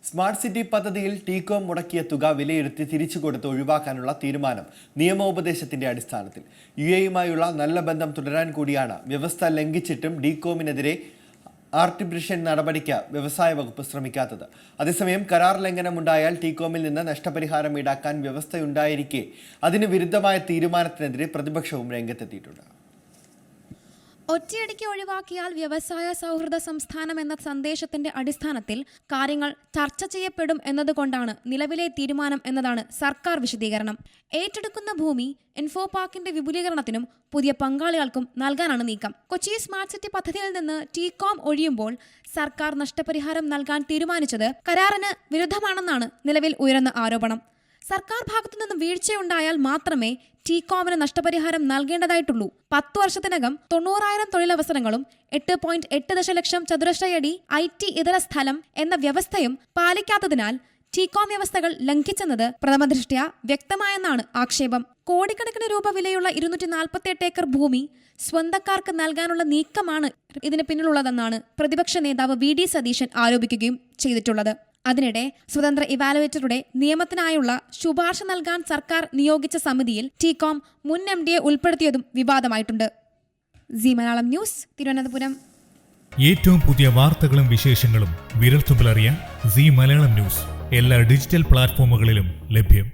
Smart city പദ്ധതിയിൽ TECOM മുടക്കിയ തുക വിലയിരുത്തി തിരിച്ചു കൊടുത്ത് ഒഴിവാക്കാനുള്ള തീരുമാനം നിയമോപദേശത്തിന്റെ അടിസ്ഥാനത്തിൽ യുഎഇയുമായുള്ള നല്ല ബന്ധം തുടരാൻ കൂടിയാണ് വ്യവസ്ഥ ലംഘിച്ചിട്ടും ഡികോമിനെതിരെ ആർട്ടിബ്രിഷൻ നടപടിക്ക് വ്യവസായ വകുപ്പ് ശ്രമിക്കാത്തത്. അതേസമയം കരാർ ലംഘനമുണ്ടായാൽ ടീകോമിൽ നിന്ന് നഷ്ടപരിഹാരം ഈടാക്കാൻ വ്യവസ്ഥയുണ്ടായിരിക്കെ അതിന് വിരുദ്ധമായ തീരുമാനത്തിനെതിരെ പ്രതിപക്ഷവും രംഗത്തെത്തിയിട്ടുണ്ട്. ഒറ്റയടിക്ക് ഒഴിവാക്കിയാൽ വ്യവസായ സൗഹൃദ സംസ്ഥാനം എന്ന സന്ദേശത്തിന്റെ അടിസ്ഥാനത്തിൽ കാര്യങ്ങൾ ചർച്ച ചെയ്യപ്പെടും എന്നതുകൊണ്ടാണ് നിലവിലെ തീരുമാനം എന്നതാണ് സർക്കാർ വിശദീകരണം. ഏറ്റെടുക്കുന്ന ഭൂമി ഇൻഫോ പാർക്കിന്റെ വിപുലീകരണത്തിനും പുതിയ പങ്കാളികൾക്കും നൽകാനാണ് നീക്കം. കൊച്ചി സ്മാർട്ട് സിറ്റി പദ്ധതിയിൽ നിന്ന് ടീകോം ഒഴിയുമ്പോൾ സർക്കാർ നഷ്ടപരിഹാരം നൽകാൻ തീരുമാനിച്ചത് കരാറിന് വിരുദ്ധമാണെന്നാണ് നിലവിൽ ഉയരുന്ന ആരോപണം. സർക്കാർ ഭാഗത്തു നിന്നും വീഴ്ചയുണ്ടായാൽ മാത്രമേ ടീകോമിന് നഷ്ടപരിഹാരം നൽകേണ്ടതായിട്ടുള്ളൂ. 10 വർഷത്തിനകം 90,000 തൊഴിലവസരങ്ങളും 8.8 ദശലക്ഷം ചതുരശ്രയടി IT ഇതര സ്ഥലം എന്ന വ്യവസ്ഥയും പാലിക്കാത്തതിനാൽ ടീകോം വ്യവസ്ഥകൾ ലംഘിച്ചെന്നത് പ്രഥമദൃഷ്ട്യാ വ്യക്തമായെന്നാണ് ആക്ഷേപം. കോടിക്കണക്കിന് രൂപ വിലയുള്ള 248 ഏക്കർ ഭൂമി സ്വന്തക്കാർക്ക് നൽകാനുള്ള നീക്കമാണ് ഇതിന് പിന്നിലുള്ളതെന്നാണ് പ്രതിപക്ഷ നേതാവ് VD സതീശൻ ആരോപിക്കുകയും ചെയ്തിട്ടുള്ളത്. അതിനിടെ സ്വതന്ത്ര ഇവാലുവേറ്ററുടെ നിയമത്തിനായുള്ള ശുപാർശ നൽകാൻ സർക്കാർ നിയോഗിച്ച സമിതിയിൽ ടീകോം മുൻ MDയെ ഉൾപ്പെടുത്തിയതും വിവാദമായിട്ടുണ്ട്. C Malayalam news, Thiruvananthapuram. ഏറ്റവും പുതിയ വാർത്തകളും വിശേഷങ്ങളും വിരൽത്തുമ്പിലറിയാൻ സി മലയാളം ന്യൂസ് എല്ലാ ഡിജിറ്റൽ പ്ലാറ്റ്ഫോമുകളിലും ലഭ്യം.